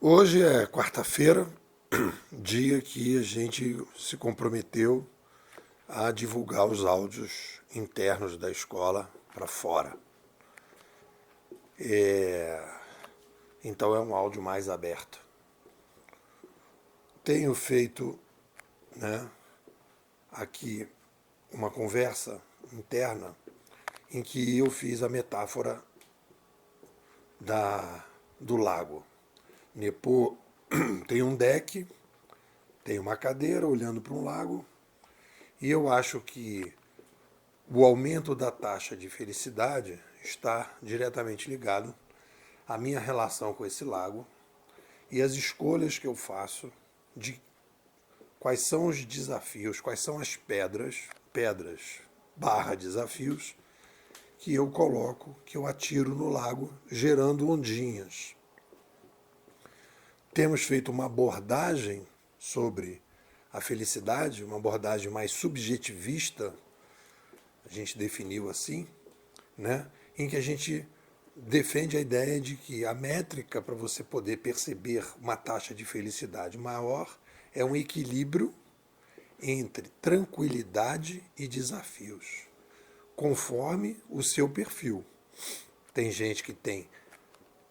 Hoje é quarta-feira, dia que a gente se comprometeu a divulgar os áudios internos da escola para fora. Então é um áudio mais aberto. Tenho feito, né, aqui uma conversa interna em que eu fiz a metáfora do lago. Nepô tem um deck, tem uma cadeira olhando para um lago, e eu acho que o aumento da taxa de felicidade está diretamente ligado à minha relação com esse lago e às escolhas que eu faço de quais são os desafios, quais são as pedras barra desafios que eu coloco, que eu atiro no lago, gerando ondinhas. Temos feito uma abordagem sobre a felicidade, uma abordagem mais subjetivista, a gente definiu assim, né? Em que a gente defende a ideia de que a métrica para você poder perceber uma taxa de felicidade maior é um equilíbrio entre tranquilidade e desafios, conforme o seu perfil. Tem gente que tem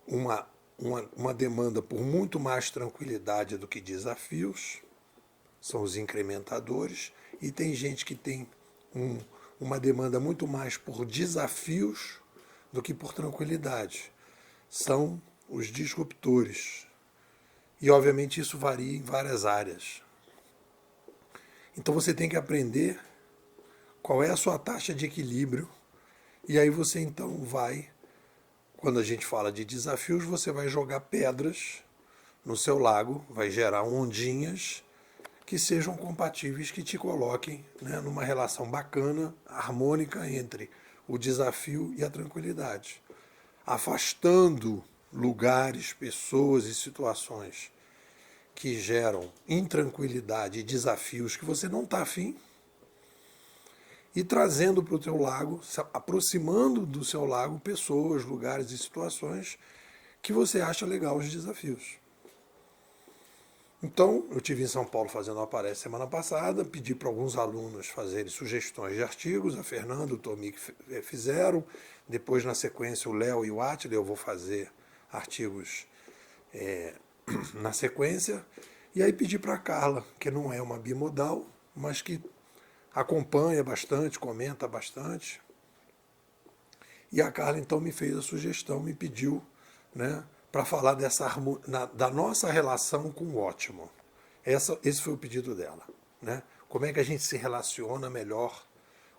uma demanda por muito mais tranquilidade do que desafios, são os incrementadores, e tem gente que tem uma demanda muito mais por desafios do que por tranquilidade. São os disruptores. E, obviamente, isso varia em várias áreas. Então, você tem que aprender qual é a sua taxa de equilíbrio. E aí você, então, vai, quando a gente fala de desafios, você vai jogar pedras no seu lago, vai gerar ondinhas que sejam compatíveis, que te coloquem, né, numa relação bacana, harmônica entre o desafio e a tranquilidade, afastando lugares, pessoas e situações que geram intranquilidade e desafios que você não está afim, e trazendo para o teu lago, aproximando do seu lago pessoas, lugares e situações que você acha legal os desafios. Então, eu tive em São Paulo fazendo uma palestra semana passada, pedi para alguns alunos fazerem sugestões de artigos, a Fernanda, o Tomic fizeram, depois na sequência o Léo e o Atila, eu vou fazer artigos na sequência, e aí pedi para a Carla, que não é uma bimodal, mas que acompanha bastante, comenta bastante, e a Carla então me fez a sugestão, me pediu, né, para falar da nossa relação com o ótimo. Esse foi o pedido dela, né? Como é que a gente se relaciona melhor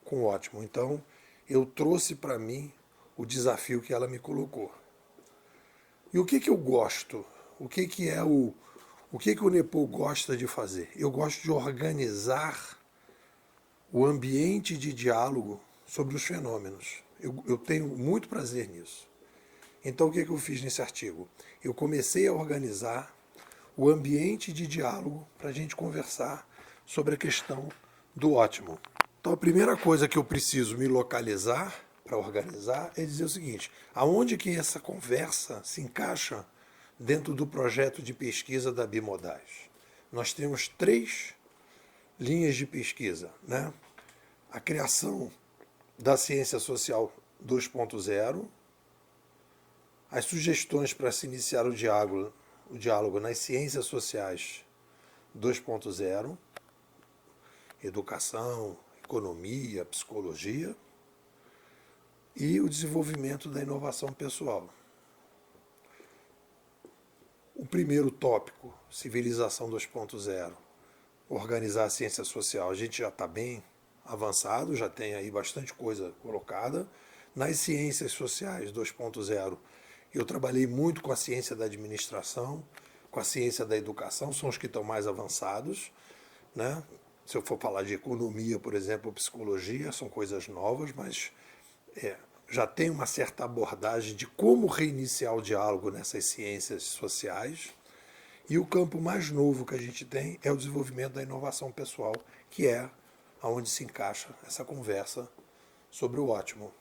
com o ótimo? Então, eu trouxe para mim o desafio que ela me colocou. E o que eu gosto? O que o Nepô gosta de fazer? Eu gosto de organizar o ambiente de diálogo sobre os fenômenos. Eu tenho muito prazer nisso. Então, o que eu fiz nesse artigo? Eu comecei a organizar o ambiente de diálogo para a gente conversar sobre a questão do ótimo. Então, a primeira coisa que eu preciso me localizar para organizar é dizer o seguinte: aonde que essa conversa se encaixa dentro do projeto de pesquisa da Bimodais? Nós temos três linhas de pesquisa, né? A criação da ciência social 2.0, as sugestões para se iniciar o diálogo nas ciências sociais 2.0, educação, economia, psicologia, e o desenvolvimento da inovação pessoal. O primeiro tópico, civilização 2.0, organizar a ciência social, a gente já está bem avançado, já tem aí bastante coisa colocada. Nas ciências sociais 2.0, eu trabalhei muito com a ciência da administração, com a ciência da educação, são os que estão mais avançados, né? Se eu for falar de economia, por exemplo, ou psicologia, são coisas novas, mas já tem uma certa abordagem de como reiniciar o diálogo nessas ciências sociais. E o campo mais novo que a gente tem é o desenvolvimento da inovação pessoal, que é aonde se encaixa essa conversa sobre o ótimo,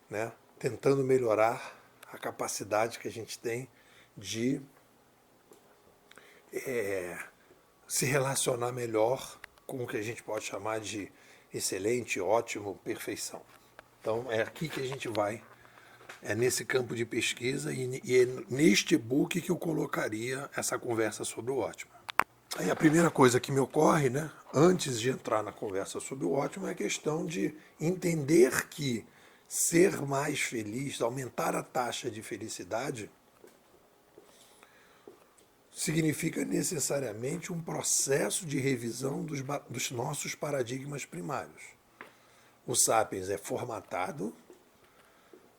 né? Tentando melhorar a capacidade que a gente tem de se relacionar melhor com o que a gente pode chamar de excelente, ótimo, perfeição. Então é aqui que a gente vai, é nesse campo de pesquisa e é neste e-book que eu colocaria essa conversa sobre o ótimo. Aí a primeira coisa que me ocorre, né, antes de entrar na conversa sobre o ótimo, é a questão de entender que ser mais feliz, aumentar a taxa de felicidade, significa necessariamente um processo de revisão dos nossos paradigmas primários. O Sapiens é formatado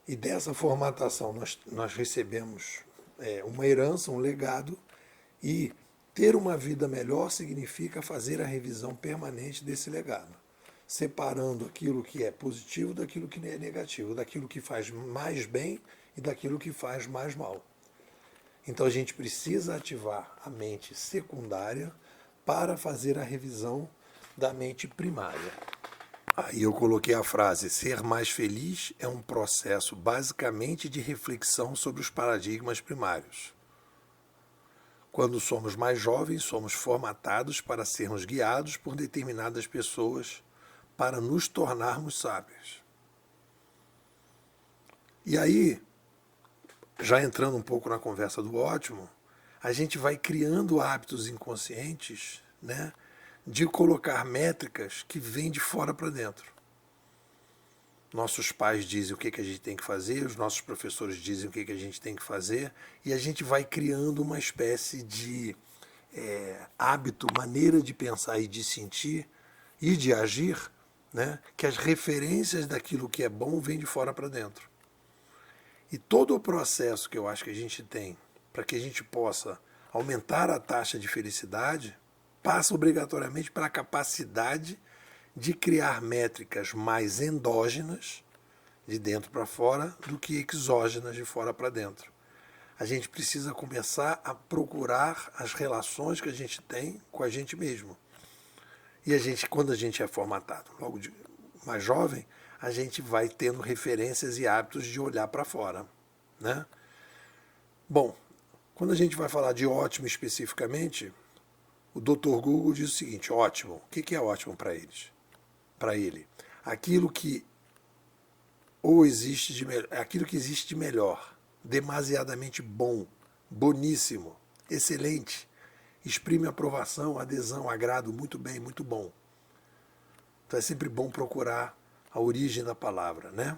e dessa formatação nós recebemos uma herança, um legado, e ter uma vida melhor significa fazer a revisão permanente desse legado, separando aquilo que é positivo daquilo que é negativo, daquilo que faz mais bem e daquilo que faz mais mal. Então a gente precisa ativar a mente secundária para fazer a revisão da mente primária. Aí eu coloquei a frase: ser mais feliz é um processo basicamente de reflexão sobre os paradigmas primários. Quando somos mais jovens, somos formatados para sermos guiados por determinadas pessoas para nos tornarmos sábios. E aí, já entrando um pouco na conversa do ótimo, a gente vai criando hábitos inconscientes, né, de colocar métricas que vêm de fora para dentro. Nossos pais dizem o que a gente tem que fazer, os nossos professores dizem o que a gente tem que fazer, e a gente vai criando uma espécie de hábito, maneira de pensar e de sentir e de agir, né, que as referências daquilo que é bom vêm de fora para dentro. E todo o processo que eu acho que a gente tem para que a gente possa aumentar a taxa de felicidade passa obrigatoriamente pela capacidade de criar métricas mais endógenas, de dentro para fora, do que exógenas, de fora para dentro. A gente precisa começar a procurar as relações que a gente tem com a gente mesmo. E a gente, quando a gente é formatado logo mais jovem, a gente vai tendo referências e hábitos de olhar para fora, né? Bom, quando a gente vai falar de ótimo especificamente, o Dr. Google diz o seguinte: ótimo. O que é ótimo para eles? Para ele, aquilo que aquilo que existe de melhor, demasiadamente bom, boníssimo, excelente, exprime aprovação, adesão, agrado, muito bem, muito bom. Então é sempre bom procurar a origem da palavra, né?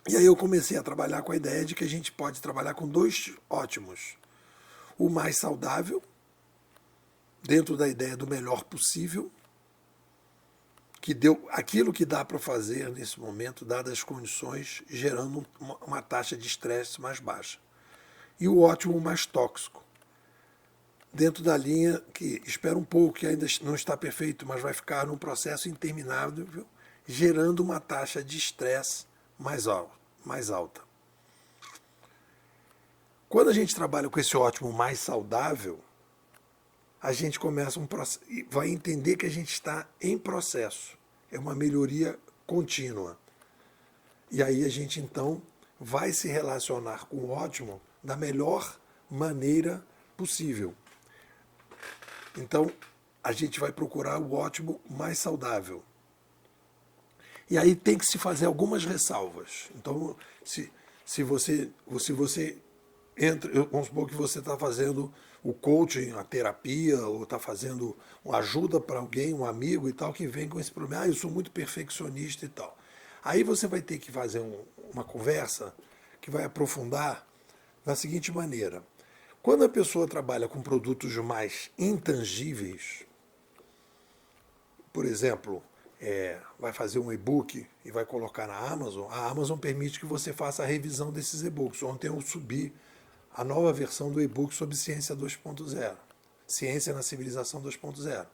E aí eu comecei a trabalhar com a ideia de que a gente pode trabalhar com dois ótimos. O mais saudável, dentro da ideia do melhor possível, que deu aquilo que dá para fazer nesse momento, dadas as condições, gerando uma taxa de estresse mais baixa. E o ótimo mais tóxico, dentro da linha que espera um pouco, que ainda não está perfeito, mas vai ficar num processo interminável, gerando uma taxa de estresse mais alta. Quando a gente trabalha com esse ótimo mais saudável, a gente começa um processo e vai entender que a gente está em processo. É uma melhoria contínua. E aí a gente então vai se relacionar com o ótimo da melhor maneira possível. Então a gente vai procurar o ótimo mais saudável. E aí tem que se fazer algumas ressalvas. Então, se você entra, vamos supor que você está fazendo o coaching, a terapia, ou está fazendo uma ajuda para alguém, um amigo e tal, que vem com esse problema: eu sou muito perfeccionista e tal. Aí você vai ter que fazer uma conversa que vai aprofundar da seguinte maneira: quando a pessoa trabalha com produtos mais intangíveis, por exemplo, vai fazer um e-book e vai colocar na Amazon, a Amazon permite que você faça a revisão desses e-books. Ontem eu subi a nova versão do e-book sobre Ciência 2.0, Ciência na Civilização 2.0.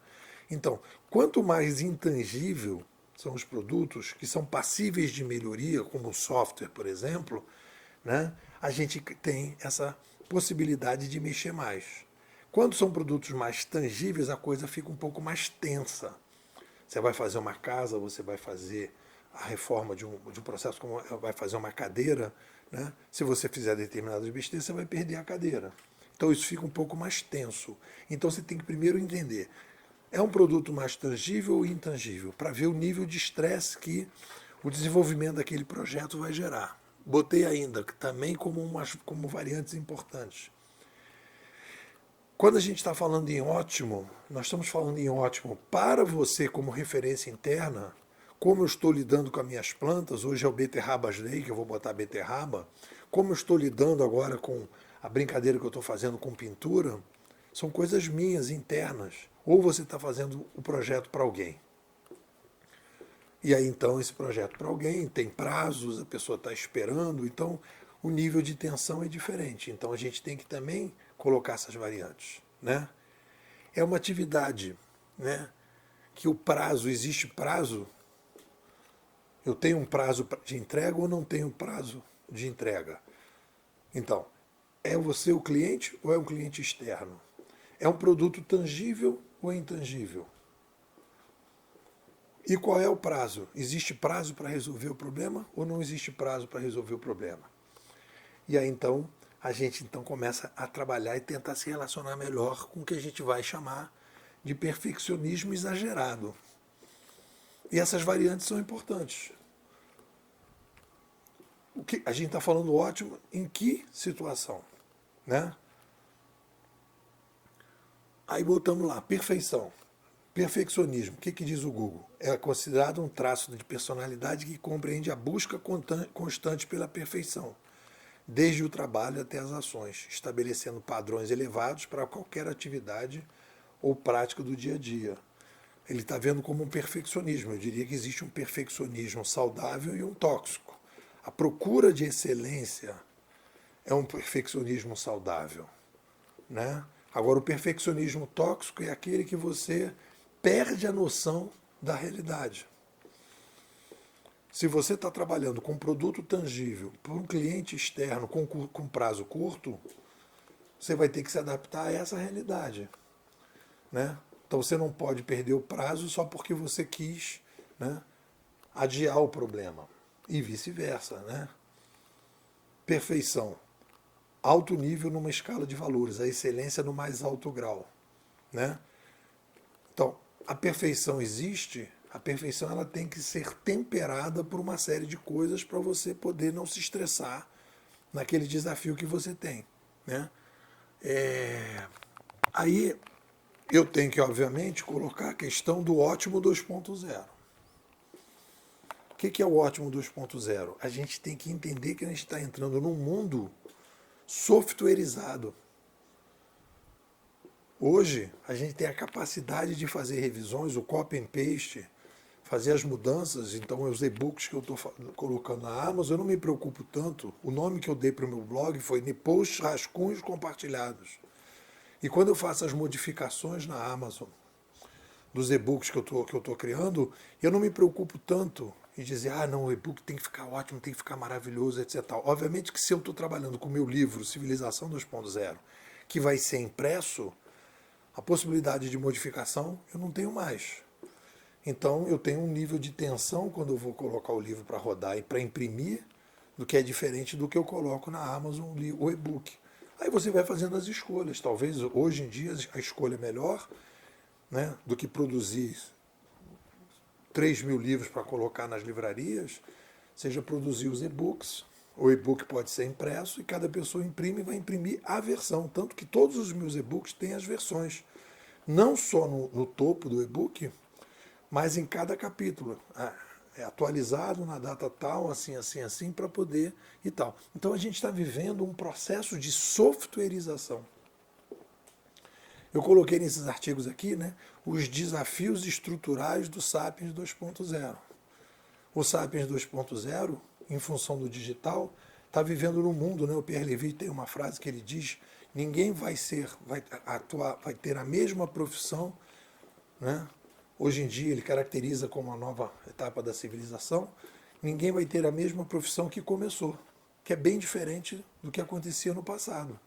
Então, quanto mais intangível são os produtos que são passíveis de melhoria, como o software, por exemplo, né, a gente tem essa possibilidade de mexer mais. Quando são produtos mais tangíveis, a coisa fica um pouco mais tensa. Você vai fazer uma casa, você vai fazer a reforma de um processo, vai fazer uma cadeira, né? Se você fizer determinadas besteiras, você vai perder a cadeira. Então isso fica um pouco mais tenso. Então você tem que primeiro entender, é um produto mais tangível ou intangível? Para ver o nível de estresse que o desenvolvimento daquele projeto vai gerar. Botei ainda também como variantes importantes. Quando a gente está falando em ótimo, nós estamos falando em ótimo para você como referência interna, como eu estou lidando com as minhas plantas, hoje é o Beterrabas Day, que eu vou botar beterraba, como eu estou lidando agora com a brincadeira que eu estou fazendo com pintura, são coisas minhas, internas. Ou você está fazendo o projeto para alguém. E aí então esse projeto para alguém tem prazos, a pessoa está esperando, então o nível de tensão é diferente. Então a gente tem que também colocar essas variantes, né? É uma atividade, né, que o prazo, existe prazo, eu tenho um prazo de entrega ou não tenho prazo de entrega? Então, é você o cliente ou é um cliente externo? É um produto tangível ou é intangível? E qual é o prazo? Existe prazo para resolver o problema ou não existe prazo para resolver o problema? E aí então a gente então começa a trabalhar e tentar se relacionar melhor com o que a gente vai chamar de perfeccionismo exagerado. E essas variantes são importantes. O que a gente está falando ótimo em que situação, né? Aí botamos lá, perfeição. Perfeccionismo, o que diz o Google? É considerado um traço de personalidade que compreende a busca constante pela perfeição, desde o trabalho até as ações, estabelecendo padrões elevados para qualquer atividade ou prática do dia a dia. Ele está vendo como um perfeccionismo. Eu diria que existe um perfeccionismo saudável e um tóxico. A procura de excelência é um perfeccionismo saudável, né? Agora, o perfeccionismo tóxico é aquele que você perde a noção da realidade. Se você está trabalhando com um produto tangível para um cliente externo com prazo curto, você vai ter que se adaptar a essa realidade, né? Então você não pode perder o prazo só porque você quis, né, adiar o problema. E vice-versa, né? Perfeição. Alto nível numa escala de valores, a excelência no mais alto grau, né? Então, a perfeição existe, a perfeição ela tem que ser temperada por uma série de coisas para você poder não se estressar naquele desafio que você tem, né? Aí eu tenho que, obviamente, colocar a questão do ótimo 2.0. O que é o ótimo 2.0? A gente tem que entender que a gente está entrando num mundo softwareizado. Hoje, a gente tem a capacidade de fazer revisões, o copy and paste, fazer as mudanças. Então, os e-books que eu estou colocando na Amazon, eu não me preocupo tanto. O nome que eu dei para o meu blog foi Posts Rascunhos Compartilhados. E quando eu faço as modificações na Amazon, dos e-books que eu estou criando, eu não me preocupo tanto em dizer, não, o e-book tem que ficar ótimo, tem que ficar maravilhoso, etc. Obviamente que se eu estou trabalhando com o meu livro, Civilização 2.0, que vai ser impresso, a possibilidade de modificação eu não tenho mais. Então eu tenho um nível de tensão quando eu vou colocar o livro para rodar e para imprimir, do que é diferente do que eu coloco na Amazon, o e-book. Aí você vai fazendo as escolhas. Talvez hoje em dia a escolha é melhor, né, do que produzir 3.000 livros para colocar nas livrarias, seja produzir os e-books. O e-book pode ser impresso e cada pessoa imprime e vai imprimir a versão. Tanto que todos os meus e-books têm as versões. Não só no topo do e-book, mas em cada capítulo. É atualizado na data tal, assim, assim, assim, para poder e tal. Então a gente está vivendo um processo de softwareização. Eu coloquei nesses artigos aqui, né, os desafios estruturais do Sapiens 2.0. O Sapiens 2.0, em função do digital, está vivendo no mundo, né? O Pierre Levy tem uma frase que ele diz: ninguém vai ter a mesma profissão, né? Hoje em dia ele caracteriza como a nova etapa da civilização. Ninguém vai ter a mesma profissão que começou, que é bem diferente do que acontecia no passado.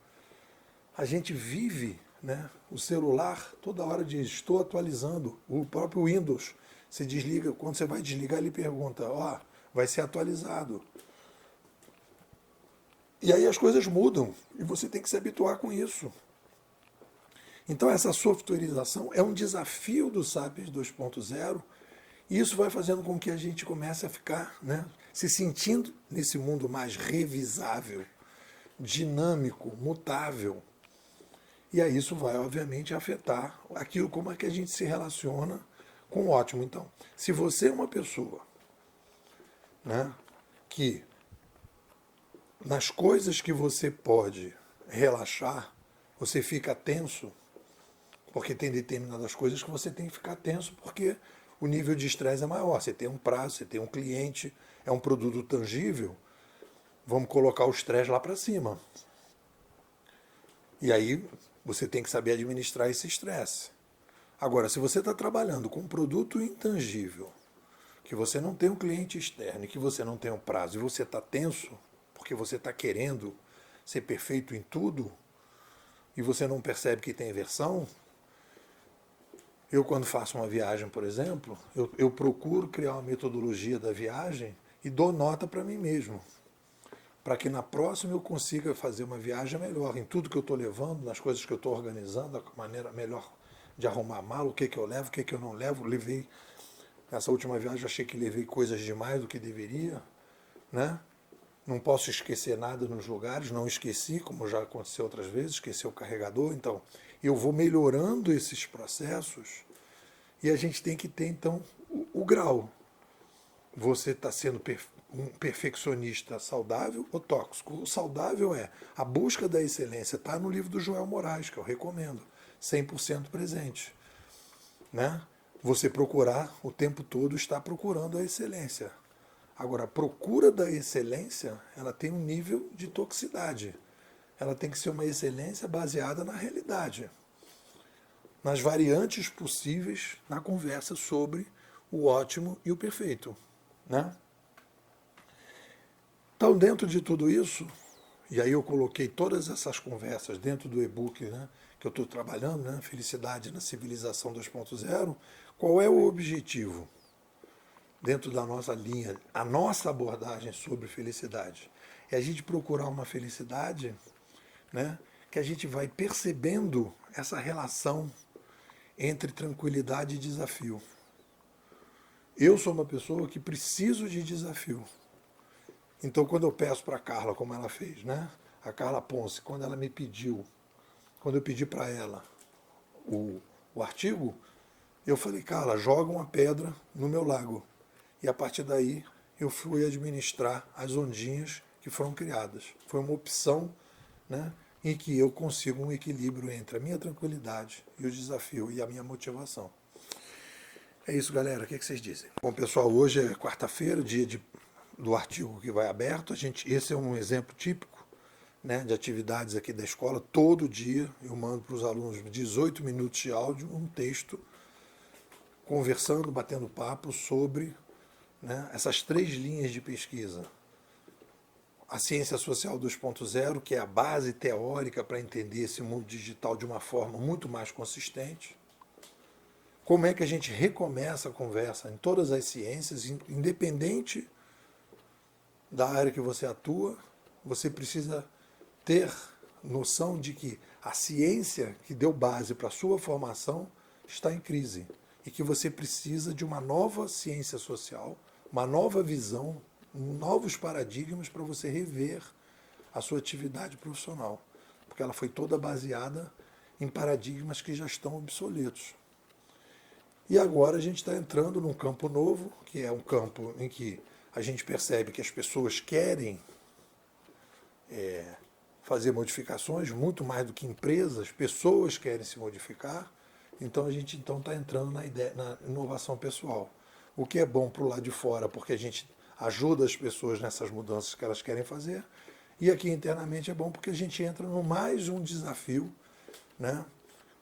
A gente vive, né, o celular toda hora diz, estou atualizando. O próprio Windows se desliga, quando você vai desligar ele pergunta, vai ser atualizado. E aí as coisas mudam e você tem que se habituar com isso. Então essa softwareização é um desafio do Sapiens 2.0 e isso vai fazendo com que a gente comece a ficar, né, se sentindo nesse mundo mais revisável, dinâmico, mutável. E aí isso vai, obviamente, afetar aquilo como é que a gente se relaciona com o ótimo. Então, se você é uma pessoa, né, que nas coisas que você pode relaxar, você fica tenso, porque tem determinadas coisas que você tem que ficar tenso, porque o nível de estresse é maior. Você tem um prazo, você tem um cliente, é um produto tangível, vamos colocar o estresse lá para cima. E aí você tem que saber administrar esse estresse. Agora, se você está trabalhando com um produto intangível, que você não tem um cliente externo, que você não tem um prazo, e você está tenso, porque você está querendo ser perfeito em tudo, e você não percebe que tem inversão. Eu, quando faço uma viagem, por exemplo, eu procuro criar uma metodologia da viagem e dou nota para mim mesmo, para que na próxima eu consiga fazer uma viagem melhor, em tudo que eu estou levando, nas coisas que eu estou organizando, a maneira melhor de arrumar a mala, o que eu levo, o que eu não levo. Levei, nessa última viagem, eu achei que levei coisas demais do que deveria, né? Não posso esquecer nada nos lugares, não esqueci, como já aconteceu outras vezes, esqueci o carregador. Então, eu vou melhorando esses processos e a gente tem que ter, então, o grau. Você está sendo um perfeccionista saudável ou tóxico? O saudável é a busca da excelência. Está no livro do Joel Moraes, que eu recomendo, 100% presente. Né? Você procurar o tempo todo, está procurando a excelência. Agora, a procura da excelência, ela tem um nível de toxicidade. Ela tem que ser uma excelência baseada na realidade, nas variantes possíveis na conversa sobre o ótimo e o perfeito. Né? Então, dentro de tudo isso, e aí eu coloquei todas essas conversas dentro do e-book, né, que eu estou trabalhando, né, Felicidade na Civilização 2.0, qual é o objetivo? Dentro da nossa linha, a nossa abordagem sobre felicidade é a gente procurar uma felicidade, né, que a gente vai percebendo essa relação entre tranquilidade e desafio. Eu sou uma pessoa que preciso de desafio. Então, quando eu peço para a Carla, como ela fez, né, a Carla Ponce, quando ela me pediu, quando eu pedi para ela o artigo, eu falei, Carla, joga uma pedra no meu lago. E a partir daí eu fui administrar as ondinhas que foram criadas. Foi uma opção, né, em que eu consigo um equilíbrio entre a minha tranquilidade e o desafio e a minha motivação. É isso, galera. O que vocês dizem? Bom, pessoal, hoje é quarta-feira, do artigo que vai aberto. Esse é um exemplo típico, né, de atividades aqui da escola. Todo dia eu mando para os alunos 18 minutos de áudio, um texto, conversando, batendo papo sobre, né, essas 3 linhas de pesquisa. A ciência social 2.0, que é a base teórica para entender esse mundo digital de uma forma muito mais consistente. Como é que a gente recomeça a conversa em todas as ciências, independente da área que você atua, você precisa ter noção de que a ciência que deu base para a sua formação está em crise e que você precisa de uma nova ciência social, uma nova visão, novos paradigmas para você rever a sua atividade profissional, porque ela foi toda baseada em paradigmas que já estão obsoletos. E agora a gente está entrando num campo novo, que é um campo em que a gente percebe que as pessoas querem fazer modificações, muito mais do que empresas, pessoas querem se modificar. Então a gente está entrando na inovação pessoal. O que é bom para o lado de fora, porque a gente ajuda as pessoas nessas mudanças que elas querem fazer. E aqui internamente é bom porque a gente entra no mais um desafio, né?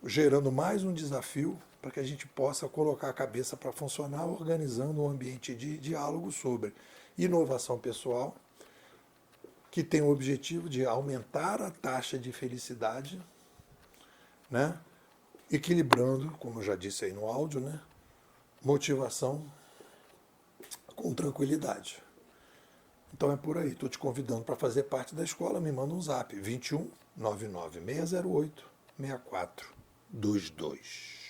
Gerando mais um desafio para que a gente possa colocar a cabeça para funcionar, organizando um ambiente de diálogo sobre inovação pessoal, que tem o objetivo de aumentar a taxa de felicidade, né? Equilibrando, como eu já disse aí no áudio, né? Motivação com tranquilidade. Então é por aí. Estou te convidando para fazer parte da escola. Me manda um zap. 21 99 608 6422.